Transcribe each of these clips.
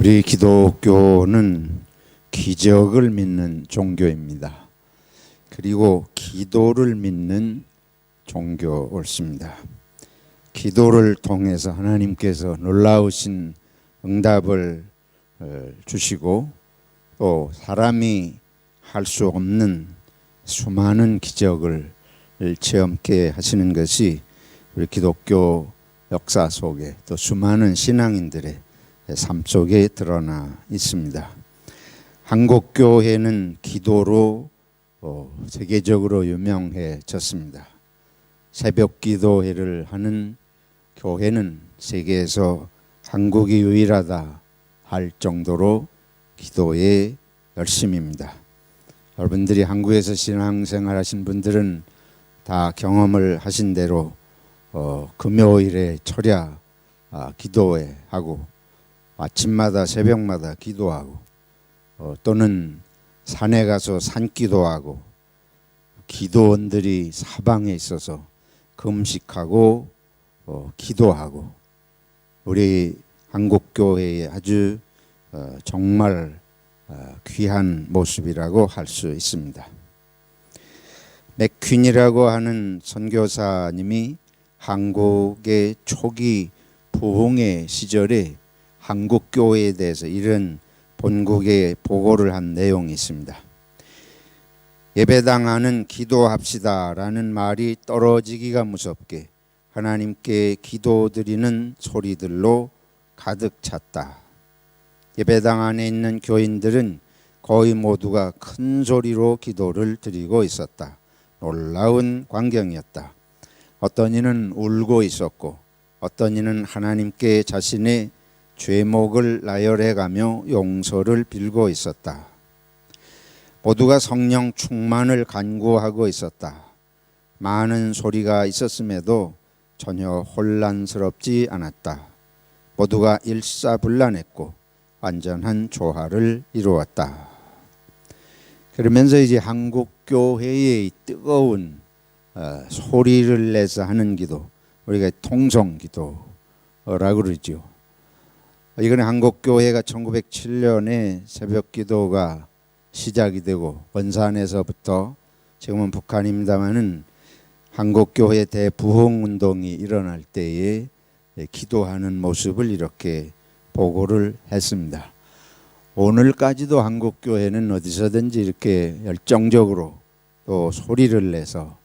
우리 기독교는 기적을 믿는 종교입니다. 그리고 기도를 믿는 종교였습니다. 기도를 통해서 하나님께서 놀라우신 응답을 주시고 또 사람이 할 수 없는 수많은 기적을 체험케 하시는 것이 우리 기독교 역사 속에 또 수많은 신앙인들의 삶 속에 드러나 있습니다. 한국교회는 기도로 세계적으로 유명해졌습니다. 새벽 기도회를 하는 교회는 세계에서 한국이 유일하다 할 정도로 기도에 열심입니다. 여러분들이 한국에서 신앙생활 하신 분들은 다 경험을 하신 대로 금요일에 철야 기도회 하고 아침마다 새벽마다 기도하고 또는 산에 가서 산기도하고 기도원들이 사방에 있어서 금식하고 기도하고 우리 한국교회의 아주 정말 귀한 모습이라고 할 수 있습니다. 맥퀸이라고 하는 선교사님이 한국의 초기 부흥의 시절에 한국교회에 대해서 이런 본국에 보고를 한 내용이 있습니다. 예배당 안은 기도합시다라는 말이 떨어지기가 무섭게 하나님께 기도드리는 소리들로 가득 찼다. 예배당 안에 있는 교인들은 거의 모두가 큰 소리로 기도를 드리고 있었다. 놀라운 광경이었다. 어떤 이는 울고 있었고 어떤 이는 하나님께 자신의 죄목을 나열해가며 용서를 빌고 있었다. 모두가 성령 충만을 간구하고 있었다. 많은 소리가 있었음에도 전혀 혼란스럽지 않았다. 모두가 일사불란했고 완전한 조화를 이루었다. 그러면서 이제 한국교회의 뜨거운 소리를 내서 하는 기도, 우리가 통성기도라고 그러죠. 이건 한국교회가 1907년에 새벽기도가 시작이 되고 원산에서부터 지금은 북한입니다마는 한국교회 대부흥운동이 일어날 때에 기도하는 모습을 이렇게 보고를 했습니다. 오늘까지도 한국교회는 어디서든지 이렇게 열정적으로 또 소리를 내서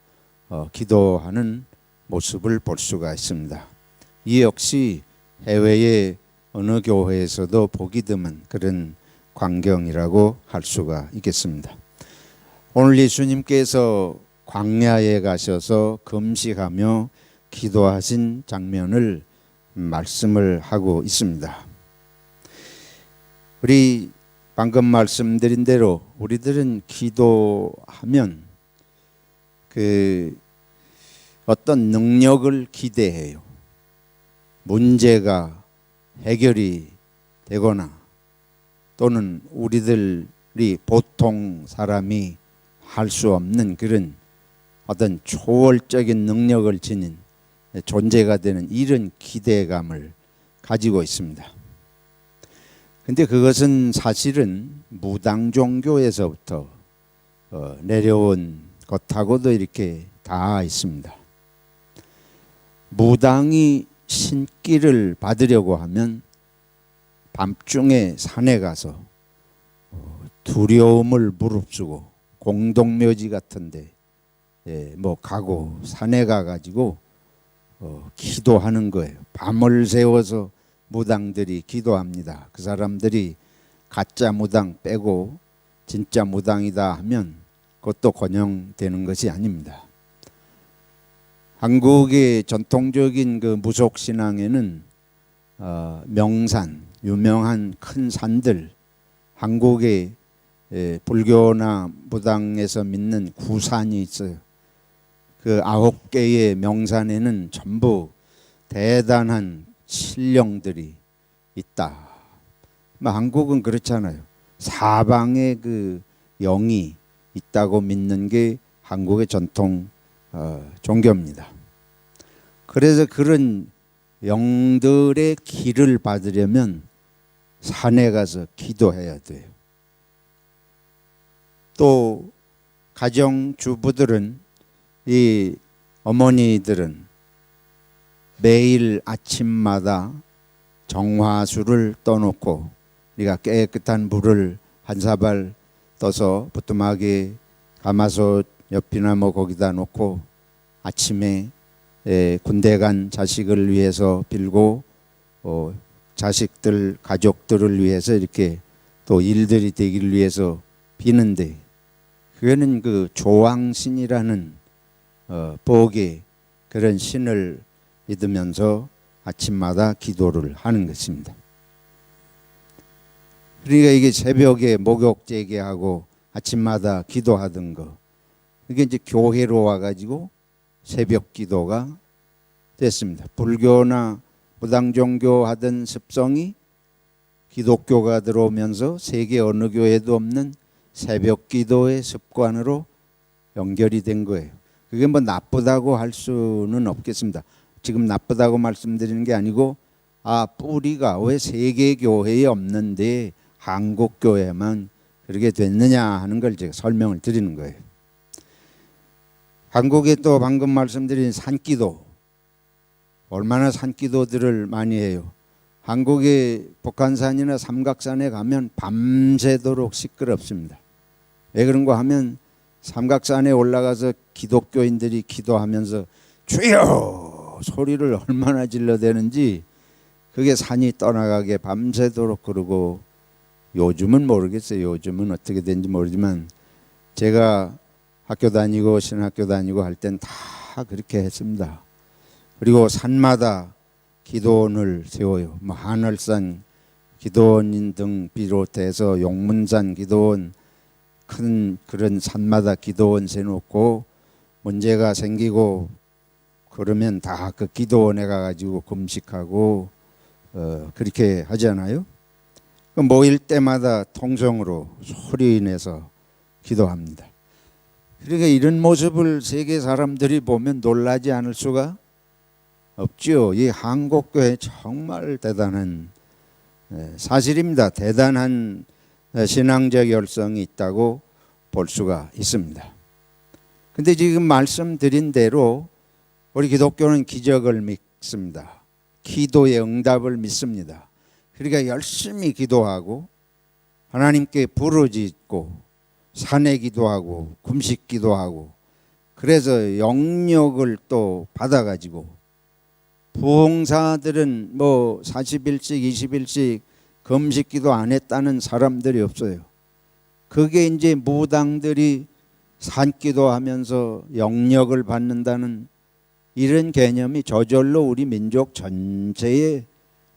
기도하는 모습을 볼 수가 있습니다. 이 역시 해외의 어느 교회에서도 보기 드문 그런 광경이라고 할 수가 있겠습니다. 오늘 예수님께서 광야에 가셔서 금식하며 기도하신 장면을 말씀을 하고 있습니다. 우리 방금 말씀드린 대로 우리들은 기도하면 어떤 능력을 기대해요. 문제가 해결이 되거나 또는 우리들이 보통 사람이 할 수 없는 그런 어떤 초월적인 능력을 지닌 존재가 되는 이런 기대감을 가지고 있습니다. 근데 그것은 사실은 무당 종교에서부터 내려온 것하고도 이렇게 닿아 있습니다. 무당이 신기를 받으려고 하면 밤중에 산에 가서 두려움을 무릅쓰고 공동묘지 같은데 가고 산에 가가지고 기도하는 거예요. 밤을 새워서 무당들이 기도합니다. 그 사람들이 가짜 무당 빼고 진짜 무당이다 하면 그것도 권영되는 것이 아닙니다. 한국의 전통적인 그 무속신앙에는 명산, 유명한 큰 산들, 한국의 불교나 무당에서 믿는 구산이 있어요. 그 9개의 명산에는 전부 대단한 신령들이 있다. 한국은 그렇잖아요. 사방에 그 영이 있다고 믿는 게 한국의 전통 종교입니다. 그래서 그런 영들의 길을 받으려면 산에 가서 기도해야 돼요. 또 가정주부들은, 이 어머니들은 매일 아침마다 정화수를 떠놓고 우리가 깨끗한 물을 한 사발 떠서 부뚜막에 가마솥 옆이나 뭐 거기다 놓고 아침에 군대 간 자식을 위해서 빌고 자식들 가족들을 위해서 이렇게 또 일들이 되기를 위해서 비는데, 그거는 그 조왕신이라는 복의 그런 신을 믿으면서 아침마다 기도를 하는 것입니다. 그러니까 이게 새벽에 목욕 재개하고 아침마다 기도하던 거, 이게 이제 교회로 와가지고 새벽 기도가 됐습니다. 불교나 무당종교 하던 습성이 기독교가 들어오면서 세계 어느 교회도 없는 새벽 기도의 습관으로 연결이 된 거예요. 그게 뭐 나쁘다고 할 수는 없겠습니다. 지금 나쁘다고 말씀드리는 게 아니고, 뿌리가 왜 세계 교회에 없는데 한국 교회만 그렇게 됐느냐 하는 걸 제가 설명을 드리는 거예요. 한국에 또 방금 말씀드린 산기도, 얼마나 산기도들을 많이 해요. 한국의 북한산이나 삼각산에 가면 밤새도록 시끄럽습니다. 왜 그런가 하면 삼각산에 올라가서 기독교인들이 기도하면서 주여 소리를 얼마나 질러대는지, 그게 산이 떠나가게 밤새도록 그러고, 요즘은 모르겠어요. 요즘은 어떻게 된지 모르지만 제가 학교 다니고 신학교 다니고 할 땐 다 그렇게 했습니다. 그리고 산마다 기도원을 세워요. 뭐 하늘산 기도원 등 비롯해서 용문산 기도원, 큰 그런 산마다 기도원 세놓고 문제가 생기고 그러면 다 그 기도원에 가가지고 금식하고 그렇게 하잖아요. 그 모일 때마다 통성으로 소리 내서 기도합니다. 그러니까 이런 모습을 세계 사람들이 보면 놀라지 않을 수가 없죠. 이 한국교회 정말 대단한 사실입니다. 대단한 신앙적 열성이 있다고 볼 수가 있습니다. 근데 지금 말씀드린 대로 우리 기독교는 기적을 믿습니다. 기도의 응답을 믿습니다. 그러니까 열심히 기도하고 하나님께 부르짖고 산에 기도하고 금식 기도하고, 그래서 영역을 또 받아가지고, 부흥사들은 뭐 40일씩 20일씩 금식 기도 안 했다는 사람들이 없어요. 그게 이제 무당들이 산기도하면서 영역을 받는다는 이런 개념이 저절로 우리 민족 전체의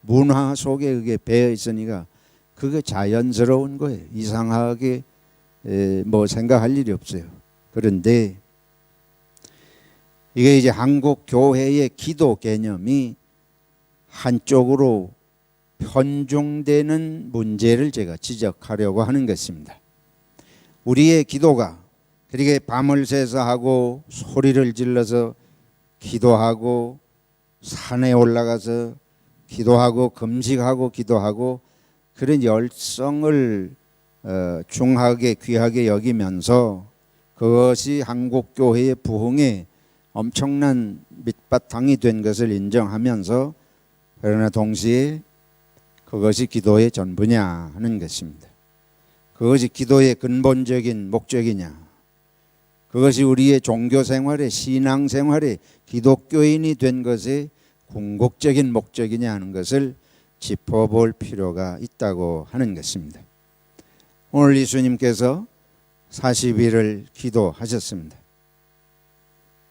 문화 속에 그게 배어 있으니까 그게 자연스러운 거예요. 이상하게 뭐 생각할 일이 없어요. 그런데 이게 이제 한국 교회의 기도 개념이 한쪽으로 편중되는 문제를 제가 지적하려고 하는 것입니다. 우리의 기도가 그렇게 밤을 새서 하고 소리를 질러서 기도하고 산에 올라가서 기도하고 금식하고 기도하고 그런 열성을 중하게 귀하게 여기면서 그것이 한국교회의 부흥에 엄청난 밑바탕이 된 것을 인정하면서, 그러나 동시에 그것이 기도의 전부냐 하는 것입니다. 그것이 기도의 근본적인 목적이냐, 그것이 우리의 종교생활의 신앙생활의 기독교인이 된 것의 궁극적인 목적이냐 하는 것을 짚어볼 필요가 있다고 하는 것입니다. 오늘 예수님께서 40일을 기도하셨습니다.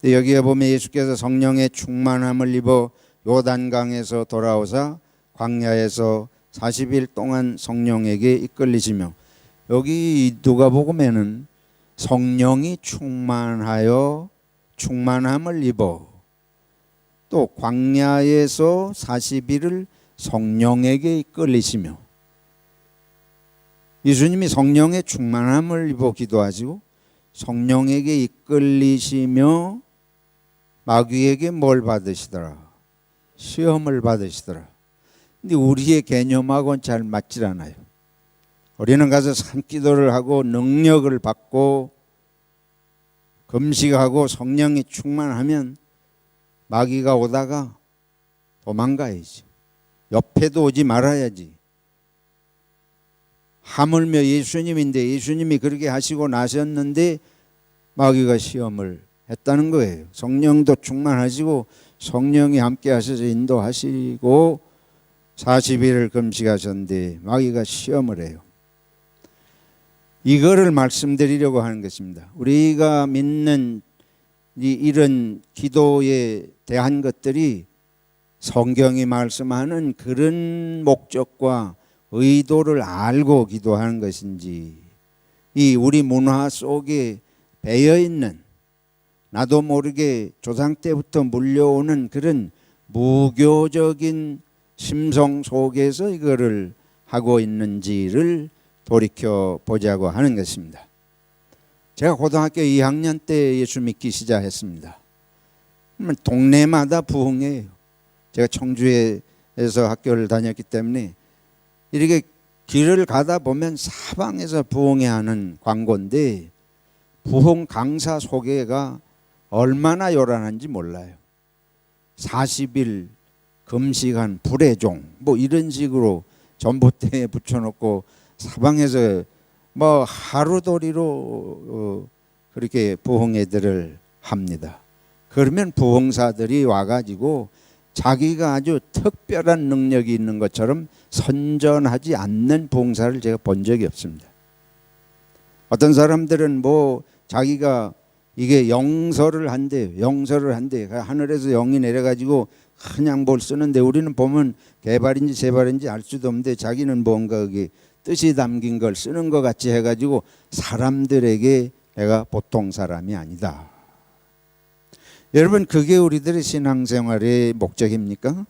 여기에 보면 예수께서 성령의 충만함을 입어 요단강에서 돌아오사 광야에서 40일 동안 성령에게 이끌리시며, 여기 누가복음에는 성령이 충만하여 충만함을 입어, 또 광야에서 40일을 성령에게 이끌리시며, 예수님이 성령의 충만함을 입어 기도하시고 성령에게 이끌리시며 마귀에게 뭘 받으시더라? 시험을 받으시더라. 근데 우리의 개념하고는 잘 맞질 않아요. 우리는 가서 산기도를 하고 능력을 받고 금식하고 성령이 충만하면 마귀가 오다가 도망가야지. 옆에도 오지 말아야지. 하물며 예수님인데 예수님이 그렇게 하시고 나셨는데 마귀가 시험을 했다는 거예요. 성령도 충만하시고 성령이 함께 하셔서 인도하시고 40일을 금식하셨는데 마귀가 시험을 해요. 이거를 말씀드리려고 하는 것입니다. 우리가 믿는 이런 기도에 대한 것들이 성경이 말씀하는 그런 목적과 의도를 알고 기도하는 것인지, 이 우리 문화 속에 배어 있는 나도 모르게 조상 때부터 물려오는 그런 무교적인 심성 속에서 이거를 하고 있는지를 돌이켜 보자고 하는 것입니다. 제가 고등학교 2학년 때 예수 믿기 시작했습니다. 동네마다 부흥회예요. 제가 청주에서 학교를 다녔기 때문에 이렇게 길을 가다 보면 사방에서 부흥회 하는 광고인데 부흥 강사 소개가 얼마나 요란한지 몰라요. 40일 금식한 불의 종 뭐 이런 식으로 전봇대에 붙여놓고 사방에서 뭐 하루도리로 그렇게 부흥회들을 합니다. 그러면 부흥사들이 와가지고 자기가 아주 특별한 능력이 있는 것처럼 선전하지 않는 부흥사를 제가 본 적이 없습니다. 어떤 사람들은 뭐 자기가 이게 영설을 한대요. 영설을 한대요. 하늘에서 영이 내려가지고 그냥 뭘 쓰는데 우리는 보면 개발인지 재발인지 알 수도 없는데 자기는 뭔가 여기 뜻이 담긴 걸 쓰는 것 같이 해가지고 사람들에게 내가 보통 사람이 아니다. 여러분, 그게 우리들의 신앙생활의 목적입니까?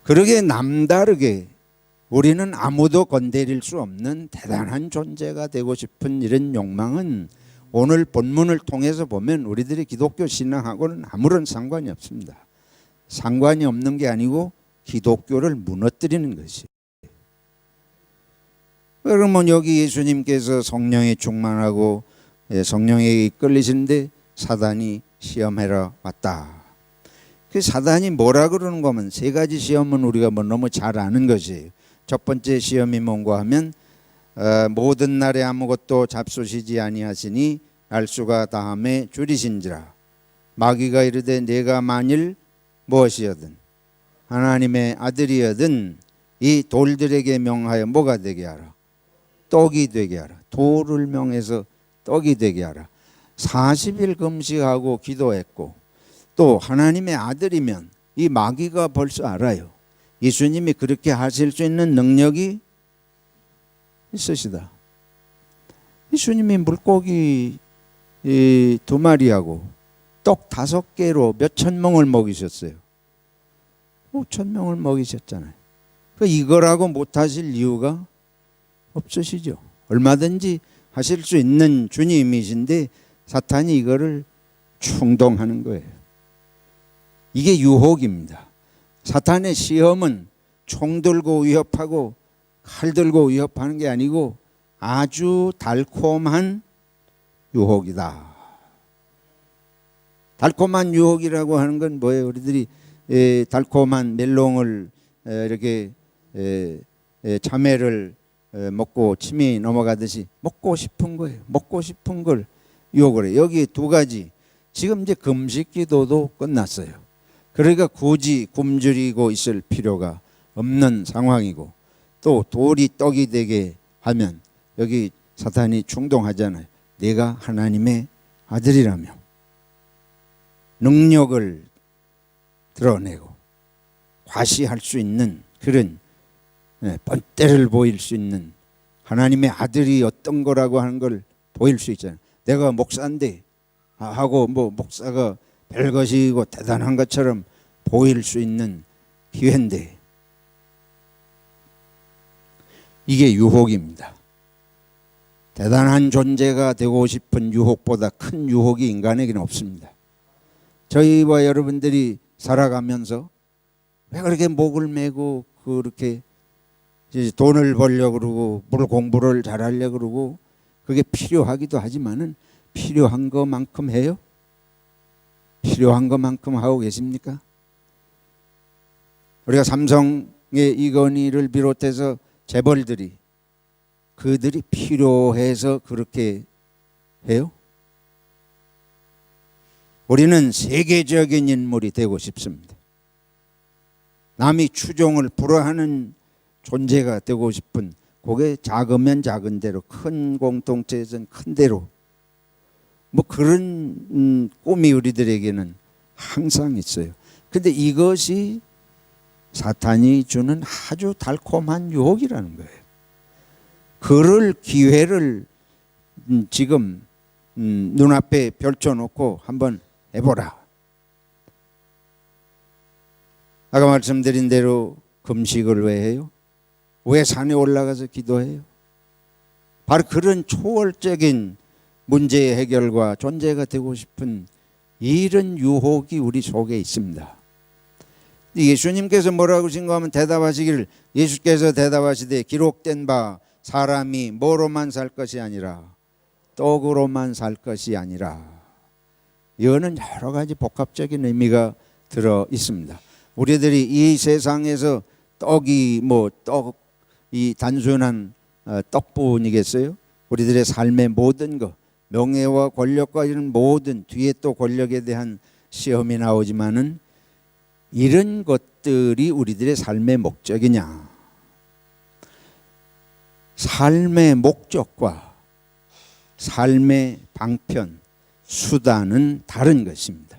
그러게 남다르게 우리는 아무도 건드릴 수 없는 대단한 존재가 되고 싶은 이런 욕망은 오늘 본문을 통해서 보면 우리들의 기독교 신앙하고는 아무런 상관이 없습니다. 상관이 없는 게 아니고 기독교를 무너뜨리는 것이. 그러면 여기 예수님께서 성령에 충만하고 성령에 이끌리시는데 사단이 시험하러 왔다. 그 사단이 뭐라 그러는 거면 세 가지 시험은 우리가 뭐 너무 잘 아는 것이에요. 첫 번째 시험이 뭔가 하면 모든 날에 아무것도 잡수시지 아니하시니 날수가 다함에 줄이신지라. 마귀가 이르되 내가 만일 무엇이여든 하나님의 아들이여든 이 돌들에게 명하여 뭐가 되게 하라? 떡이 되게 하라. 돌을 명해서 떡이 되게 하라. 40일 금식하고 기도했고 또 하나님의 아들이면 이 마귀가 벌써 알아요. 예수님이 그렇게 하실 수 있는 능력이 있으시다. 예수님이 물고기 2마리하고 떡 5개로 몇천 명을 먹이셨어요. 5천 명을 먹이셨잖아요. 이거라고 못하실 이유가 없으시죠. 얼마든지 하실 수 있는 주님이신데 사탄이 이거를 충동하는 거예요. 이게 유혹입니다. 사탄의 시험은 총 들고 위협하고 칼 들고 위협하는 게 아니고 아주 달콤한 유혹이다. 달콤한 유혹이라고 하는 건 뭐예요? 우리들이 달콤한 멜롱을 이렇게 참외를 먹고 침이 넘어가듯이 먹고 싶은 거예요. 먹고 싶은 걸 유혹을 해요. 여기 두 가지. 지금 이제 금식 기도도 끝났어요. 그러니까 굳이 굶주리고 있을 필요가 없는 상황이고 또 돌이 떡이 되게 하면 여기 사탄이 충동하잖아요. 내가 하나님의 아들이라며 능력을 드러내고 과시할 수 있는 그런 뻔때를 보일 수 있는 하나님의 아들이 어떤 거라고 하는 걸 보일 수 있잖아요. 내가 목사인데 하고 뭐 목사가 별것이고 대단한 것처럼 보일 수 있는 기회인데 이게 유혹입니다. 대단한 존재가 되고 싶은 유혹보다 큰 유혹이 인간에게는 없습니다. 저희와 여러분들이 살아가면서 왜 그렇게 목을 메고 그렇게 이제 돈을 벌려고 그러고 뭘 공부를 잘하려고 그러고 그게 필요하기도 하지만은 필요한 것만큼 해요? 필요한 것만큼 하고 계십니까? 우리가 삼성의 이건희를 비롯해서 재벌들이 그들이 필요해서 그렇게 해요? 우리는 세계적인 인물이 되고 싶습니다. 남이 추종을 불허하는 존재가 되고 싶은, 그게 작으면 작은 대로, 큰 공동체에서는 큰 대로, 뭐 그런 꿈이 우리들에게는 항상 있어요. 근데 이것이 사탄이 주는 아주 달콤한 유혹이라는 거예요. 그럴 기회를 지금 눈앞에 펼쳐놓고 한번 해보라. 아까 말씀드린 대로 금식을 왜 해요? 왜 산에 올라가서 기도해요? 바로 그런 초월적인 문제의 해결과 존재가 되고 싶은 이런 유혹이 우리 속에 있습니다. 예수님께서 뭐라고 하신가 하면 대답하시기를, 예수께서 대답하시되 기록된 바 사람이 뭐로만 살 것이 아니라 떡으로만 살 것이 아니라, 이거는 여러 가지 복합적인 의미가 들어 있습니다. 우리들이 이 세상에서 떡이 이 단순한 떡뿐이겠어요? 우리들의 삶의 모든 것, 명예와 권력과 이런 모든 뒤에 또 권력에 대한 시험이 나오지만은 이런 것들이 우리들의 삶의 목적이냐? 삶의 목적과 삶의 방편, 수단은 다른 것입니다.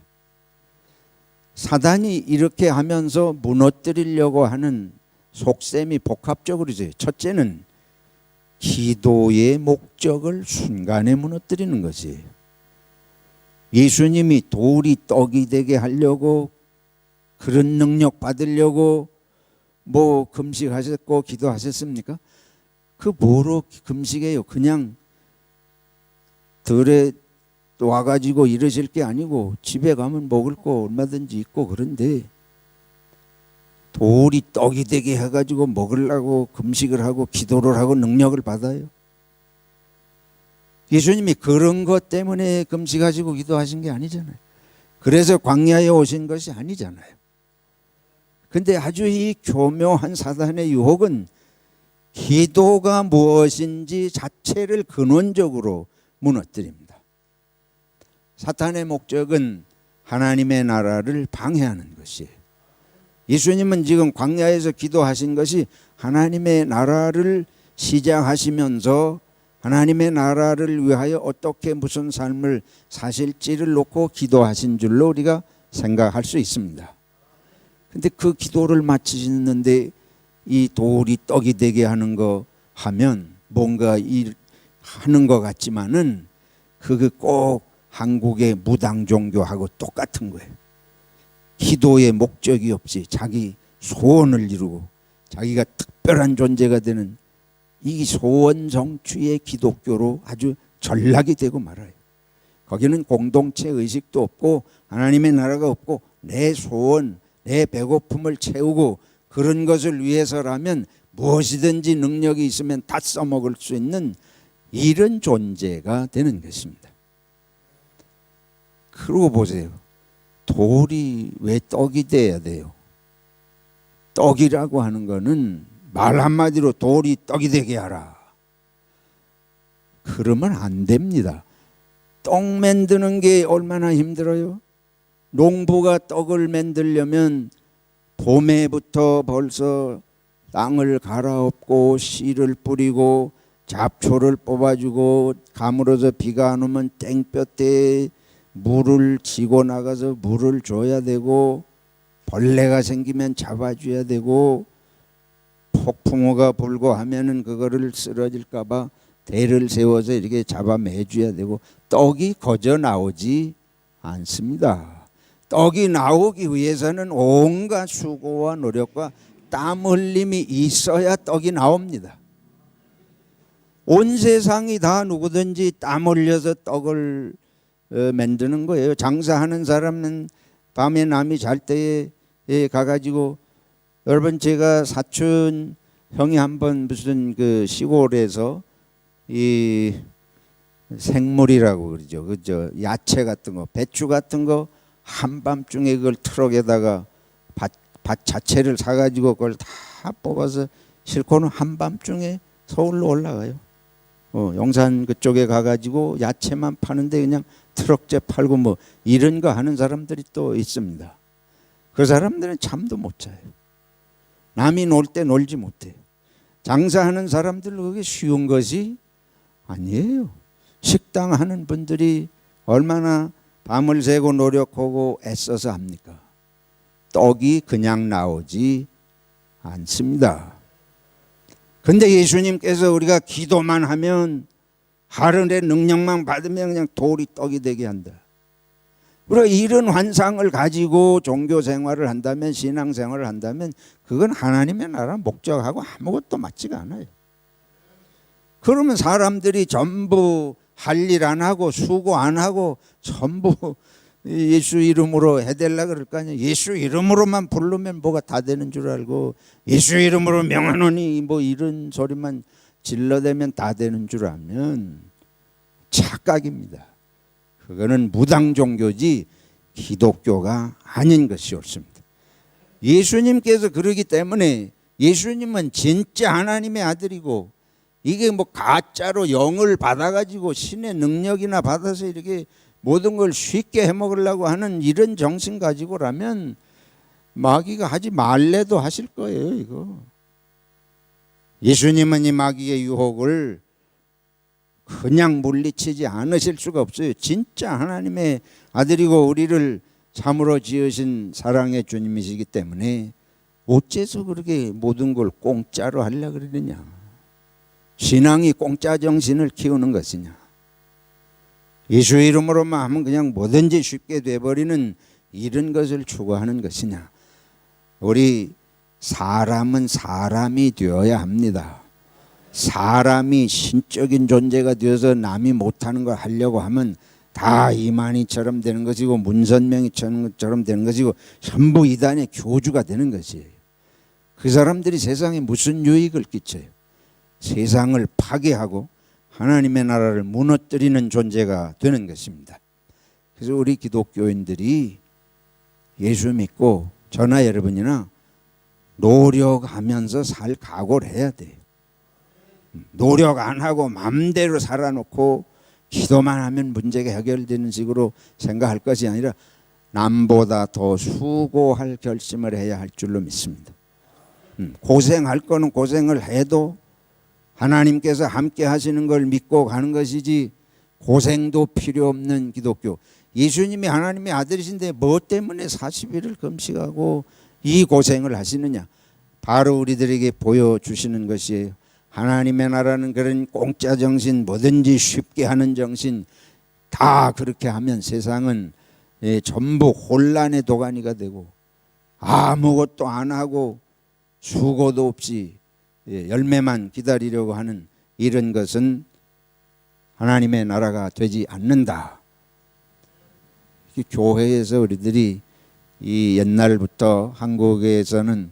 사단이 이렇게 하면서 무너뜨리려고 하는 속셈이 복합적으로 있어요. 첫째는 기도의 목적을 순간에 무너뜨리는 것이에요. 예수님이 돌이 떡이 되게 하려고, 그런 능력 받으려고 뭐 금식하셨고 기도하셨습니까? 그 뭐로 금식해요? 그냥 들에 와가지고 이러실 게 아니고 집에 가면 먹을 거 얼마든지 있고, 그런데 돌이 떡이 되게 해가지고 먹으려고 금식을 하고 기도를 하고 능력을 받아요? 예수님이 그런 것 때문에 금식하시고 기도하신 게 아니잖아요. 그래서 광야에 오신 것이 아니잖아요. 근데 아주 이 교묘한 사단의 유혹은 기도가 무엇인지 자체를 근원적으로 무너뜨립니다. 사탄의 목적은 하나님의 나라를 방해하는 것이에요. 예수님은 지금 광야에서 기도하신 것이 하나님의 나라를 시작하시면서 하나님의 나라를 위하여 어떻게 무슨 삶을 사실지를 놓고 기도하신 줄로 우리가 생각할 수 있습니다. 근데 그 기도를 마치시는데 이 돌이 떡이 되게 하는 거 하면 뭔가 하는 것 같지만은 그게 꼭 한국의 무당 종교하고 똑같은 거예요. 기도의 목적이 없이 자기 소원을 이루고 자기가 특별한 존재가 되는 이 소원 성취의 기독교로 아주 전락이 되고 말아요. 거기는 공동체 의식도 없고 하나님의 나라가 없고 내 소원, 내 배고픔을 채우고 그런 것을 위해서라면 무엇이든지 능력이 있으면 다 써먹을 수 있는 이런 존재가 되는 것입니다. 그러고 보세요. 돌이 왜 떡이 돼야 돼요? 떡이라고 하는 거는 말 한마디로 돌이 떡이 되게 하라. 그러면 안 됩니다. 떡 만드는 게 얼마나 힘들어요? 농부가 떡을 만들려면 봄에부터 벌써 땅을 갈아엎고 씨를 뿌리고 잡초를 뽑아주고 가물어서 비가 안 오면 땡볕에 물을 지고 나가서 물을 줘야 되고 벌레가 생기면 잡아줘야 되고 폭풍우가 불고 하면은 그거를 쓰러질까 봐 대를 세워서 이렇게 잡아매줘야 되고, 떡이 거저 나오지 않습니다. 떡이 나오기 위해서는 온갖 수고와 노력과 땀 흘림이 있어야 떡이 나옵니다. 온 세상이 다 누구든지 땀 흘려서 떡을 만드는 거예요. 장사하는 사람은 밤에 남이 잘 때에 가가지고 여러분 제가 사촌 형이 한번 무슨 그 시골에서 이 생물이라고 그러죠. 그죠? 야채 같은 거, 배추 같은 거 한밤중에 그걸 트럭에다가 밭 자체를 사가지고 그걸 다 뽑아서 싣고는 한밤중에 서울로 올라가요. 용산 그쪽에 가가지고 야채만 파는데 그냥 트럭째 팔고 뭐 이런 거 하는 사람들이 또 있습니다. 그 사람들은 잠도 못 자요. 남이 놀 때 놀지 못해요. 장사하는 사람들 그게 쉬운 것이 아니에요. 식당 하는 분들이 얼마나 밤을 새고 노력하고 애써서 합니까? 떡이 그냥 나오지 않습니다. 근데 예수님께서 우리가 기도만 하면 하늘의 능력만 받으면 그냥 돌이 떡이 되게 한다. 우리가 이런 환상을 가지고 종교 생활을 한다면, 신앙 생활을 한다면 그건 하나님의 나라 목적하고 아무것도 맞지가 않아요. 그러면 사람들이 전부 할 일 안 하고 수고 안 하고 전부 예수 이름으로 해달라 그럴 거 아니에요. 예수 이름으로만 부르면 뭐가 다 되는 줄 알고, 예수 이름으로 명하노니 뭐 이런 소리만 질러대면 다 되는 줄 알면 착각입니다. 그거는 무당 종교지 기독교가 아닌 것이 옳습니다. 예수님께서 그러기 때문에 예수님은 진짜 하나님의 아들이고, 이게 뭐 가짜로 영을 받아가지고 신의 능력이나 받아서 이렇게 모든 걸 쉽게 해먹으려고 하는 이런 정신 가지고라면 마귀가 하지 말래도 하실 거예요. 이거 예수님은 이 마귀의 유혹을 그냥 물리치지 않으실 수가 없어요. 진짜 하나님의 아들이고 우리를 참으로 지으신 사랑의 주님이시기 때문에 어째서 그렇게 모든 걸 공짜로 하려고 그러느냐. 신앙이 공짜 정신을 키우는 것이냐. 예수 이름으로만 하면 그냥 뭐든지 쉽게 돼버리는 이런 것을 추구하는 것이냐. 우리 사람은 사람이 되어야 합니다. 사람이 신적인 존재가 되어서 남이 못하는 걸 하려고 하면 다 이만희처럼 되는 것이고 문선명이처럼 되는 것이고 전부 이단의 교주가 되는 것이에요. 그 사람들이 세상에 무슨 유익을 끼쳐요? 세상을 파괴하고 하나님의 나라를 무너뜨리는 존재가 되는 것입니다. 그래서 우리 기독교인들이 예수 믿고 저나 여러분이나 노력하면서 살 각오를 해야 돼요. 노력 안 하고 마음대로 살아놓고 기도만 하면 문제가 해결되는 식으로 생각할 것이 아니라 남보다 더 수고할 결심을 해야 할 줄로 믿습니다. 고생할 거는 고생을 해도 하나님께서 함께 하시는 걸 믿고 가는 것이지 고생도 필요 없는 기독교. 예수님이 하나님의 아들이신데 뭐 때문에 40일을 금식하고 이 고생을 하시느냐. 바로 우리들에게 보여주시는 것이에요. 하나님의 나라는 그런 공짜 정신, 뭐든지 쉽게 하는 정신, 다 그렇게 하면 세상은 전부 혼란의 도가니가 되고 아무것도 안 하고 수고도 없이 열매만 기다리려고 하는 이런 것은 하나님의 나라가 되지 않는다. 교회에서 우리들이 이 옛날부터 한국에서는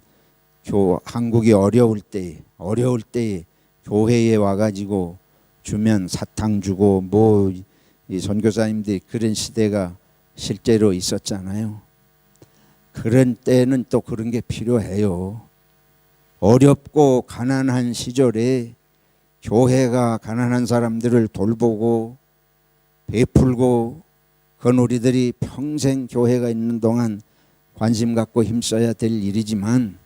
한국이 어려울 때에 교회에 와가지고 주면 사탕 주고 뭐 이 선교사님들이 그런 시대가 실제로 있었잖아요. 그런 때는 또 그런 게 필요해요. 어렵고 가난한 시절에 교회가 가난한 사람들을 돌보고 베풀고, 그건 우리들이 평생 교회가 있는 동안 관심 갖고 힘써야 될 일이지만,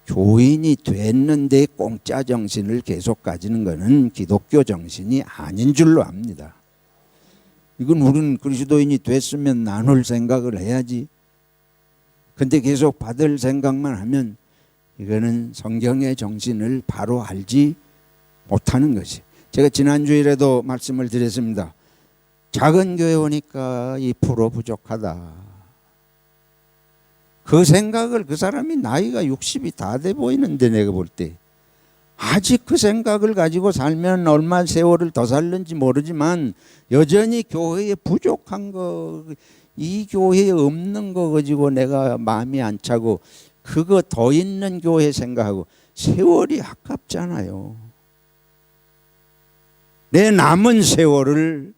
교인이 됐는데 공짜 정신을 계속 가지는 것은 기독교 정신이 아닌 줄로 압니다. 이건 우리는 그리스도인이 됐으면 나눌 생각을 해야지. 근데 계속 받을 생각만 하면 이거는 성경의 정신을 바로 알지 못하는 것이. 제가 지난주일에도 말씀을 드렸습니다. 작은 교회 오니까 2% 부족하다. 그 생각을 그 사람이 나이가 60이 다 돼 보이는데 내가 볼 때 아직 그 생각을 가지고 살면 얼마 세월을 더 살는지 모르지만 여전히 교회에 부족한 거, 이 교회에 없는 거 가지고 내가 마음이 안 차고 그거 더 있는 교회 생각하고 세월이 아깝잖아요. 내 남은 세월을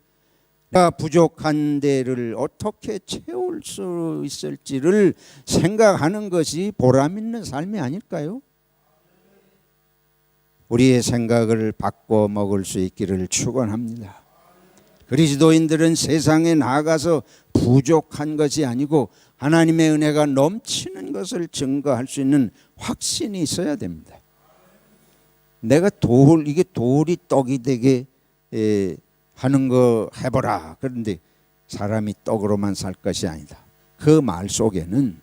내가 부족한 데를 어떻게 채울 수 있을지를 생각하는 것이 보람 있는 삶이 아닐까요? 우리의 생각을 바꿔 먹을 수 있기를 축원합니다. 그리스도인들은 세상에 나아가서 부족한 것이 아니고 하나님의 은혜가 넘치는 것을 증거할 수 있는 확신이 있어야 됩니다. 내가 이게 돌이 떡이 되게 하는 거 해보라. 그런데 사람이 떡으로만 살 것이 아니다. 그 말 속에는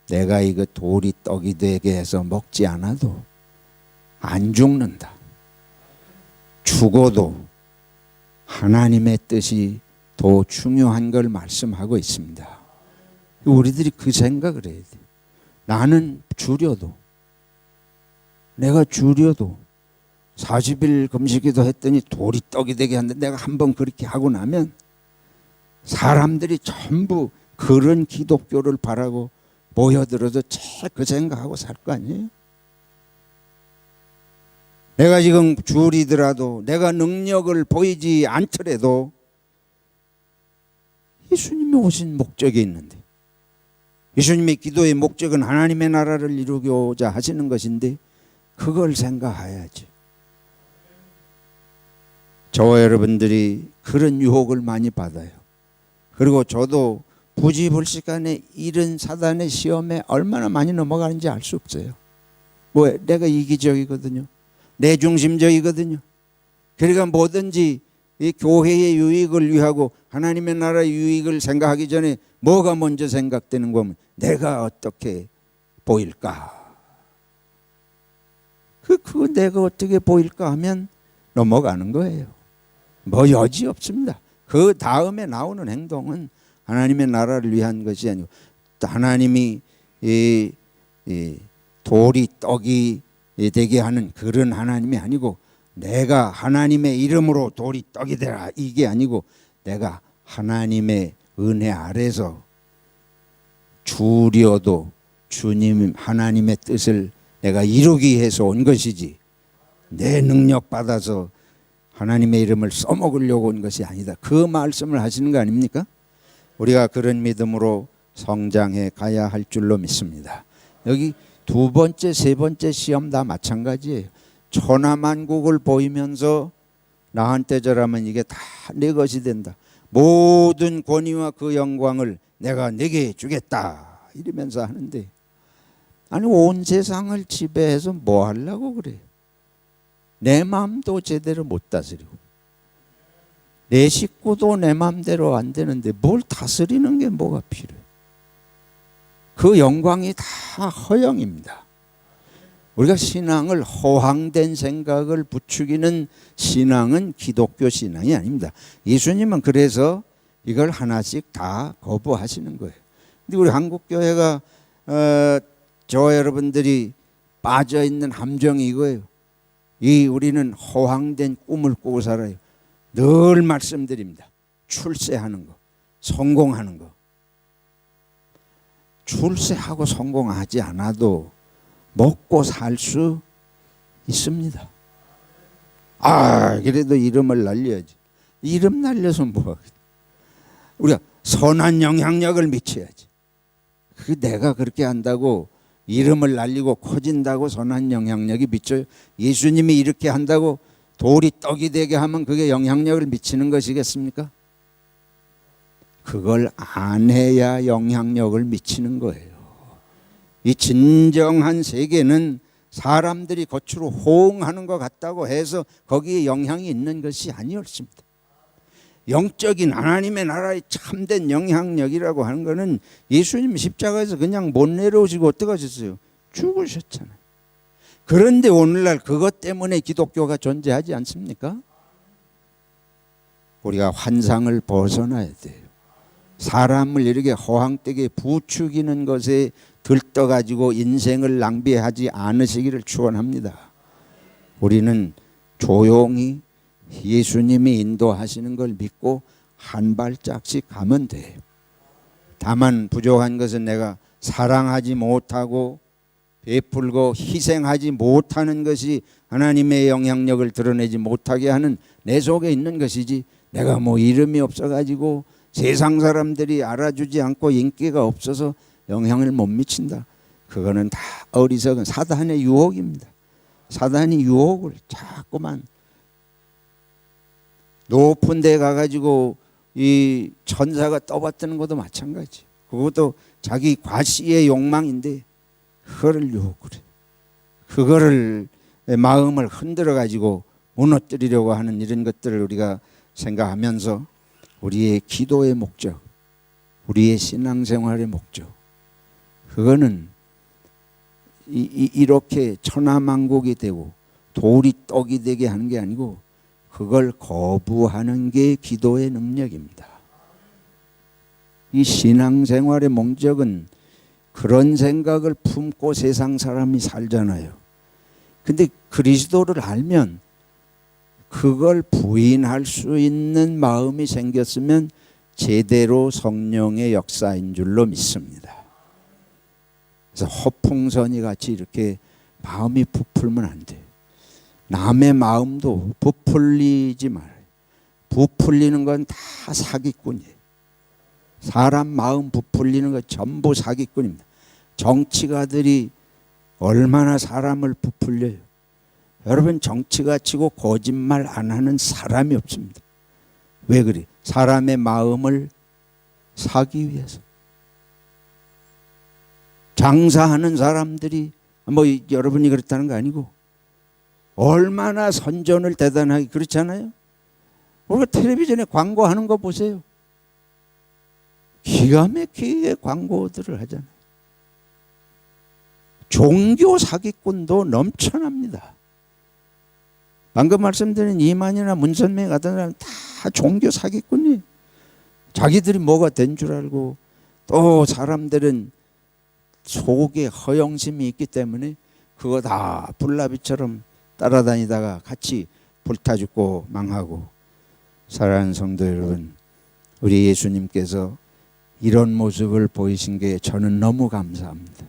내가 이거 돌이 떡이 되게 해서 먹지 않아도 안 죽는다. 죽어도 하나님의 뜻이 더 중요한 걸 말씀하고 있습니다. 우리들이 그 생각을 해야 돼. 나는 내가 줄여도 40일 금식기도 했더니 돌이 떡이 되게 하는데 내가 한번 그렇게 하고 나면 사람들이 전부 그런 기독교를 바라고 모여들어서 그 생각하고 살 거 아니에요? 내가 지금 줄이더라도 내가 능력을 보이지 않더라도 예수님이 오신 목적이 있는데, 예수님의 기도의 목적은 하나님의 나라를 이루고자 하시는 것인데 그걸 생각해야지. 저와 여러분들이 그런 유혹을 많이 받아요. 그리고 저도 부지불식간에 이런 사단의 시험에 얼마나 많이 넘어가는지 알 수 없어요. 내가 이기적이거든요. 내중심적이거든요. 그러니까 뭐든지 이 교회의 유익을 위하고 하나님의 나라의 유익을 생각하기 전에 뭐가 먼저 생각되는 거면 내가 어떻게 보일까? 그거 내가 어떻게 보일까 하면 넘어가는 거예요. 뭐 여지 없습니다. 그 다음에 나오는 행동은 하나님의 나라를 위한 것이 아니고 하나님이 돌이 떡이 되게 하는 그런 하나님이 아니고 내가 하나님의 이름으로 돌이 떡이 되라 이게 아니고 내가 하나님의 은혜 아래서 줄여도 주님 하나님의 뜻을 내가 이루기 위해서 온 것이지 내 능력 받아서 하나님의 이름을 써먹으려고 온 것이 아니다. 그 말씀을 하시는 거 아닙니까? 우리가 그런 믿음으로 성장해 가야 할 줄로 믿습니다. 여기 두 번째, 세 번째 시험 다 마찬가지예요. 천하만국을 보이면서 나한테 절하면 이게 다 내 것이 된다. 모든 권위와 그 영광을 내가 내게 주겠다. 이러면서 하는데 아니 온 세상을 지배해서 뭐 하려고 그래? 내 마음도 제대로 못 다스리고 내 식구도 내 마음대로 안 되는데 뭘 다스리는 게 뭐가 필요해? 그 영광이 다 허영입니다. 우리가 신앙을 허황된 생각을 부추기는 신앙은 기독교 신앙이 아닙니다. 예수님은 그래서 이걸 하나씩 다 거부하시는 거예요. 근데 우리 한국교회가 저와 여러분들이 빠져있는 함정이 이거예요. 우리는 허황된 꿈을 꾸고 살아요. 늘 말씀드립니다. 출세하는 거, 성공하는 거. 출세하고 성공하지 않아도 먹고 살 수 있습니다. 그래도 이름을 날려야지. 이름 날려서 뭐하겠어. 우리가 선한 영향력을 미쳐야지. 내가 그렇게 한다고 이름을 날리고 커진다고 선한 영향력이 미쳐요? 예수님이 이렇게 한다고 돌이 떡이 되게 하면 그게 영향력을 미치는 것이겠습니까? 그걸 안 해야 영향력을 미치는 거예요. 이 진정한 세계는 사람들이 겉으로 호응하는 것 같다고 해서 거기에 영향이 있는 것이 아니었습니다. 영적인 하나님의 나라의 참된 영향력이라고 하는 것은 예수님 십자가에서 그냥 못 내려오시고 어떻게 하셨어요? 죽으셨잖아요. 그런데 오늘날 그것 때문에 기독교가 존재하지 않습니까? 우리가 환상을 벗어나야 돼요. 사람을 이렇게 허황되게 부추기는 것에 들떠가지고 인생을 낭비하지 않으시기를 축원합니다. 우리는 조용히 예수님이 인도하시는 걸 믿고 한 발짝씩 가면 돼요. 다만 부족한 것은 내가 사랑하지 못하고 베풀고 희생하지 못하는 것이 하나님의 영향력을 드러내지 못하게 하는 내 속에 있는 것이지, 내가 뭐 이름이 없어가지고 세상 사람들이 알아주지 않고 인기가 없어서 영향을 못 미친다, 그거는 다 어리석은 사단의 유혹입니다. 사단이 유혹을 자꾸만 높은 데 가가지고 이 천사가 떠받드는 것도 마찬가지. 그것도 자기 과시의 욕망인데 그거를 유혹을 해. 그거를 마음을 흔들어 가지고 무너뜨리려고 하는 이런 것들을 우리가 생각하면서 우리의 기도의 목적, 우리의 신앙생활의 목적, 그거는 이렇게 천하만국이 되고 돌이 떡이 되게 하는 게 아니고 그걸 거부하는 게 기도의 능력입니다. 이 신앙생활의 목적은 그런 생각을 품고 세상 사람이 살잖아요. 근데 그리스도를 알면 그걸 부인할 수 있는 마음이 생겼으면 제대로 성령의 역사인 줄로 믿습니다. 그래서 허풍선이 같이 이렇게 마음이 부풀면 안 돼요. 남의 마음도 부풀리지 말아요. 부풀리는 건 다 사기꾼이에요. 사람 마음 부풀리는 건 전부 사기꾼입니다. 정치가들이 얼마나 사람을 부풀려요. 여러분, 정치가 치고 거짓말 안 하는 사람이 없습니다. 왜 그래? 사람의 마음을 사기 위해서. 장사하는 사람들이 뭐 여러분이 그렇다는 거 아니고 얼마나 선전을 대단하게, 그렇잖아요. 우리가 텔레비전에 광고하는 거 보세요. 기가 막히게 광고들을 하잖아요. 종교 사기꾼도 넘쳐납니다. 방금 말씀드린 이만희나 문선명 같은 사람은 다 종교 사기꾼이에요. 자기들이 뭐가 된 줄 알고, 또 사람들은 속에 허영심이 있기 때문에 그거 다 불나비처럼 따라다니다가 같이 불타 죽고 망하고. 사랑하는 성도 여러분, 우리 예수님께서 이런 모습을 보이신 게 저는 너무 감사합니다.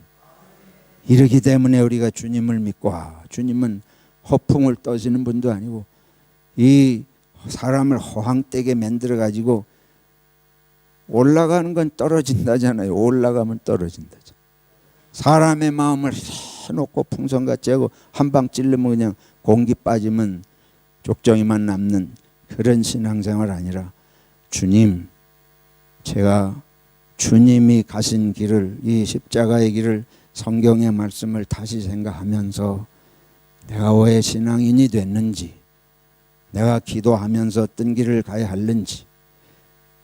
이러기 때문에 우리가 주님을 믿고, 주님은 허풍을 떠시는 분도 아니고 이 사람을 허황되게 만들어 가지고 올라가는 건 떨어진다잖아요. 올라가면 떨어진다죠. 사람의 마음을 해놓고 풍선같이 하고 한 방 찔르면 그냥 공기 빠지면 족정이만 남는 그런 신앙생활 아니라, 주님, 제가 주님이 가신 길을, 이 십자가의 길을, 성경의 말씀을 다시 생각하면서 내가 왜 신앙인이 됐는지, 내가 기도하면서 어떤 길을 가야 하는지,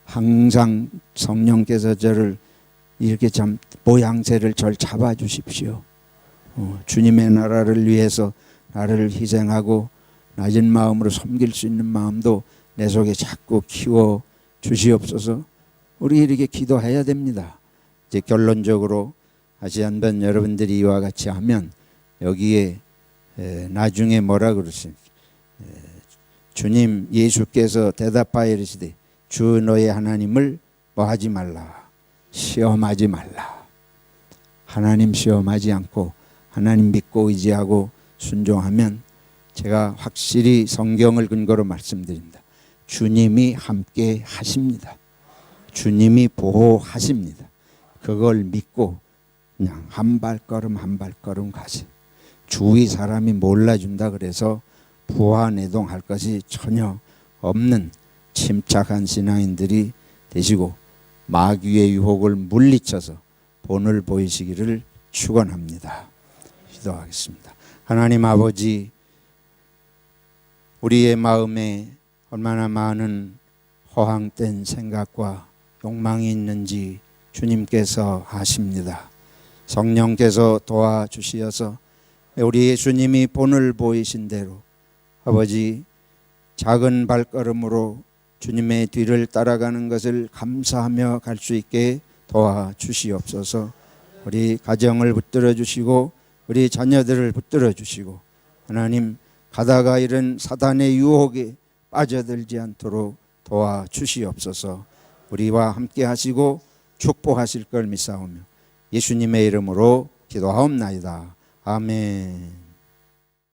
항상 성령께서 저를 이렇게 참 모양새를 절 잡아주십시오. 주님의 나라를 위해서 나를 희생하고 낮은 마음으로 섬길 수 있는 마음도 내 속에 자꾸 키워 주시옵소서. 우리 이렇게 기도해야 됩니다. 이제 결론적으로 다시 한번 여러분들이 이와 같이 하면 여기에 나중에 뭐라 그러십니까? 주님, 예수께서 대답하여 이르시되 주 너의 하나님을 뭐 하지 말라, 시험하지 말라. 하나님 시험하지 않고 하나님 믿고 의지하고 순종하면, 제가 확실히 성경을 근거로 말씀드립니다. 주님이 함께 하십니다. 주님이 보호하십니다. 그걸 믿고 그냥 한 발걸음 한 발걸음 가세요. 주위 사람이 몰라준다 그래서 부하내동할 것이 전혀 없는 침착한 신앙인들이 되시고 마귀의 유혹을 물리쳐서 본을 보이시기를 축원합니다. 기도하겠습니다. 하나님 아버지, 우리의 마음에 얼마나 많은 허황된 생각과 욕망이 있는지 주님께서 아십니다. 성령께서 도와주시어서 우리 예수님이 본을 보이신 대로 아버지, 작은 발걸음으로 주님의 뒤를 따라가는 것을 감사하며 갈 수 있게 도와주시옵소서. 우리 가정을 붙들어 주시고 우리 자녀들을 붙들어 주시고, 하나님, 가다가 이런 사단의 유혹에 빠져들지 않도록 도와주시옵소서. 우리와 함께 하시고 축복하실 걸 믿사오며 예수님의 이름으로 기도하옵나이다. 아멘.